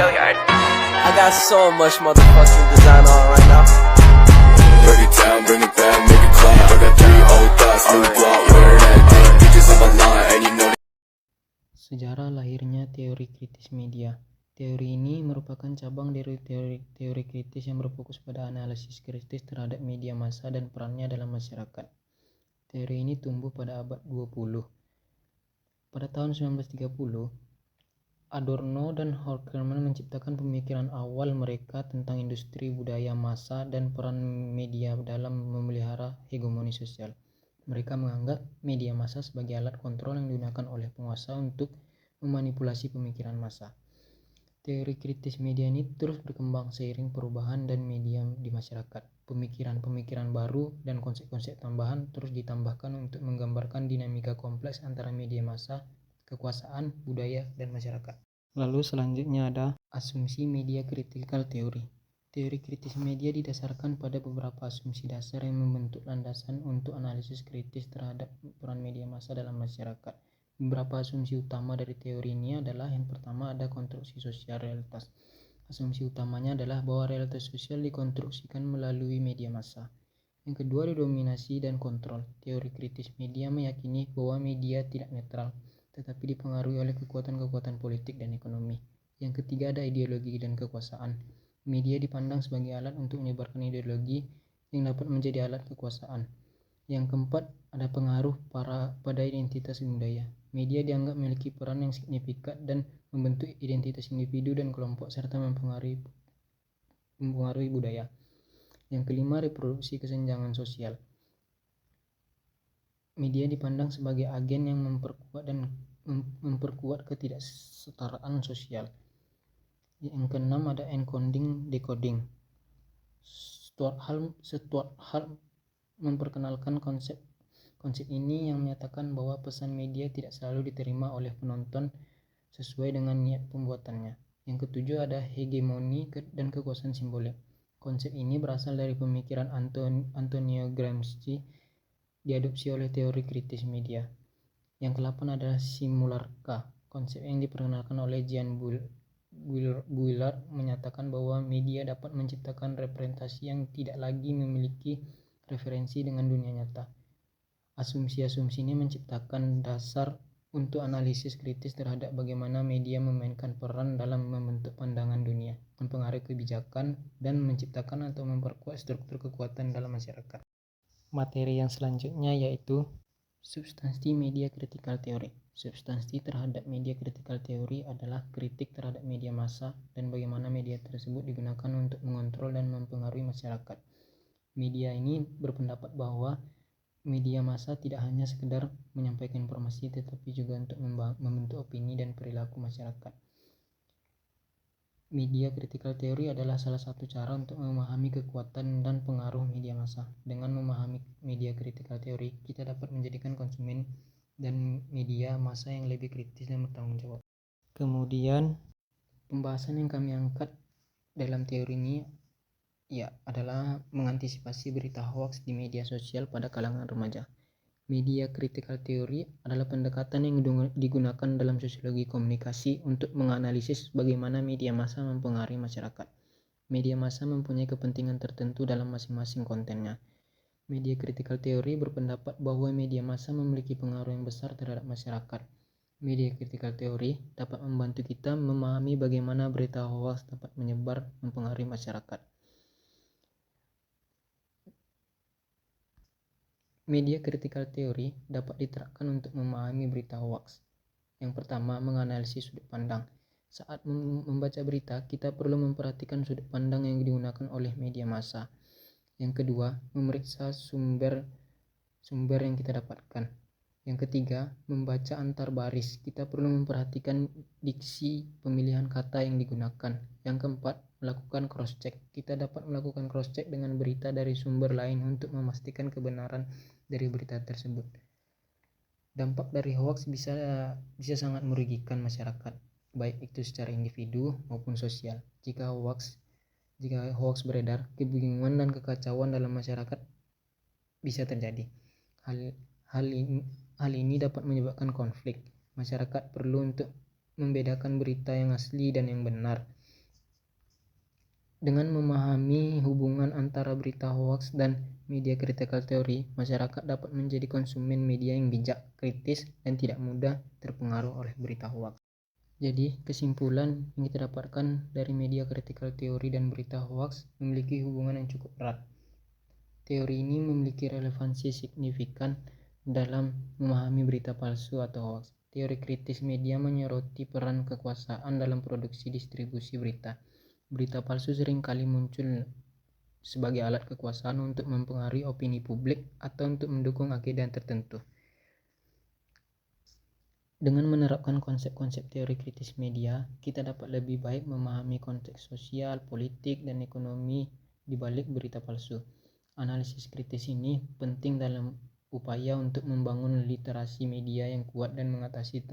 I got so much motherfucking design on right now. Break it down, bring it back, make it clap. I got 3 old thoughts, new block, wear that thing. Bitches on my line, and you know. Sejarah lahirnya teori kritis media. Teori ini merupakan cabang dari teori kritis yang berfokus pada analisis kritis terhadap media massa dan perannya dalam masyarakat. Teori ini tumbuh pada abad 20. Pada tahun 1930, Adorno dan Horkheimer menciptakan pemikiran awal mereka tentang industri budaya massa dan peran media dalam memelihara hegemoni sosial. Mereka menganggap media massa sebagai alat kontrol yang digunakan oleh penguasa untuk memanipulasi pemikiran massa. Teori kritis media ini terus berkembang seiring perubahan dan media di masyarakat. Pemikiran-pemikiran baru dan konsep-konsep tambahan terus ditambahkan untuk menggambarkan dinamika kompleks antara media massa, kekuasaan, budaya, dan masyarakat. Lalu selanjutnya ada asumsi media critical theory. Teori kritis media didasarkan pada beberapa asumsi dasar yang membentuk landasan untuk analisis kritis terhadap peran media massa dalam masyarakat. Beberapa asumsi utama dari teori ini adalah yang pertama ada konstruksi sosial realitas. Asumsi utamanya adalah bahwa realitas sosial dikonstruksikan melalui media massa. Yang kedua ada dominasi dan kontrol. Teori kritis media meyakini bahwa media tidak netral, tetapi dipengaruhi oleh kekuatan-kekuatan politik dan ekonomi. Yang ketiga ada ideologi dan kekuasaan. Media dipandang sebagai alat untuk menyebarkan ideologi yang dapat menjadi alat kekuasaan. Yang keempat ada pengaruh pada identitas budaya. Media dianggap memiliki peran yang signifikan dan membentuk identitas individu dan kelompok serta mempengaruhi budaya. Yang kelima reproduksi kesenjangan sosial. Media dipandang sebagai agen yang memperkuat ketidaksetaraan sosial. Yang keenam ada encoding decoding. Stuart Hall memperkenalkan konsep ini yang menyatakan bahwa pesan media tidak selalu diterima oleh penonton sesuai dengan niat pembuatannya. Yang ketujuh ada hegemoni dan kekuasaan simbolik. Konsep ini berasal dari pemikiran Antonio Gramsci, diadopsi oleh teori kritis media. Yang kedelapan adalah simularka. Konsep yang diperkenalkan oleh Jean Bullard menyatakan bahwa media dapat menciptakan representasi yang tidak lagi memiliki referensi dengan dunia nyata. Asumsi-asumsi ini menciptakan dasar untuk analisis kritis terhadap bagaimana media memainkan peran dalam membentuk pandangan dunia, mempengaruhi kebijakan, dan menciptakan atau memperkuat struktur kekuatan dalam masyarakat. Materi yang selanjutnya yaitu substansi media critical theory. Substansi terhadap media critical theory adalah kritik terhadap media massa dan bagaimana media tersebut digunakan untuk mengontrol dan mempengaruhi masyarakat. Media ini berpendapat bahwa media massa tidak hanya sekedar menyampaikan informasi tetapi juga untuk membentuk opini dan perilaku masyarakat. Media critical theory adalah salah satu cara untuk memahami kekuatan dan pengaruh media massa. Dengan memahami media critical theory, kita dapat menjadikan konsumen dan media massa yang lebih kritis dan bertanggung jawab. Kemudian, pembahasan yang kami angkat dalam teori ini adalah mengantisipasi berita hoax di media sosial pada kalangan remaja. Media critical theory adalah pendekatan yang digunakan dalam sosiologi komunikasi untuk menganalisis bagaimana media massa mempengaruhi masyarakat. Media massa mempunyai kepentingan tertentu dalam masing-masing kontennya. Media critical theory berpendapat bahwa media massa memiliki pengaruh yang besar terhadap masyarakat. Media critical theory dapat membantu kita memahami bagaimana berita hoax dapat menyebar mempengaruhi masyarakat. Media critical theory dapat diterapkan untuk memahami berita hoax. Yang pertama, menganalisis sudut pandang. Saat membaca berita, kita perlu memperhatikan sudut pandang yang digunakan oleh media massa. Yang kedua, memeriksa sumber yang kita dapatkan. Yang ketiga, membaca antar baris. Kita perlu memperhatikan diksi pemilihan kata yang digunakan. Yang keempat, melakukan cross-check. Kita dapat melakukan cross-check dengan berita dari sumber lain untuk memastikan kebenaran dari berita tersebut. Dampak dari hoax bisa sangat merugikan masyarakat, baik itu secara individu maupun sosial. Jika hoax beredar, kebingungan dan kekacauan dalam masyarakat bisa terjadi. Hal ini dapat menyebabkan konflik. Masyarakat perlu untuk membedakan berita yang asli dan yang benar. Dengan memahami hubungan antara berita hoaks dan media critical theory, masyarakat dapat menjadi konsumen media yang bijak, kritis, dan tidak mudah terpengaruh oleh berita hoaks. Jadi, kesimpulan yang kita dapatkan dari media critical theory dan berita hoaks memiliki hubungan yang cukup erat. Teori ini memiliki relevansi signifikan dalam memahami berita palsu atau hoaks. Teori kritis media menyoroti peran kekuasaan dalam produksi distribusi berita. Berita palsu seringkali muncul sebagai alat kekuasaan untuk mempengaruhi opini publik atau untuk mendukung agenda tertentu. Dengan menerapkan konsep-konsep teori kritis media, kita dapat lebih baik memahami konteks sosial, politik, dan ekonomi di balik berita palsu. Analisis kritis ini penting dalam upaya untuk membangun literasi media yang kuat dan mengatasi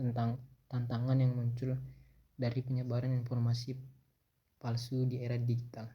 tantangan yang muncul dari penyebaran informasi palsu di era digital.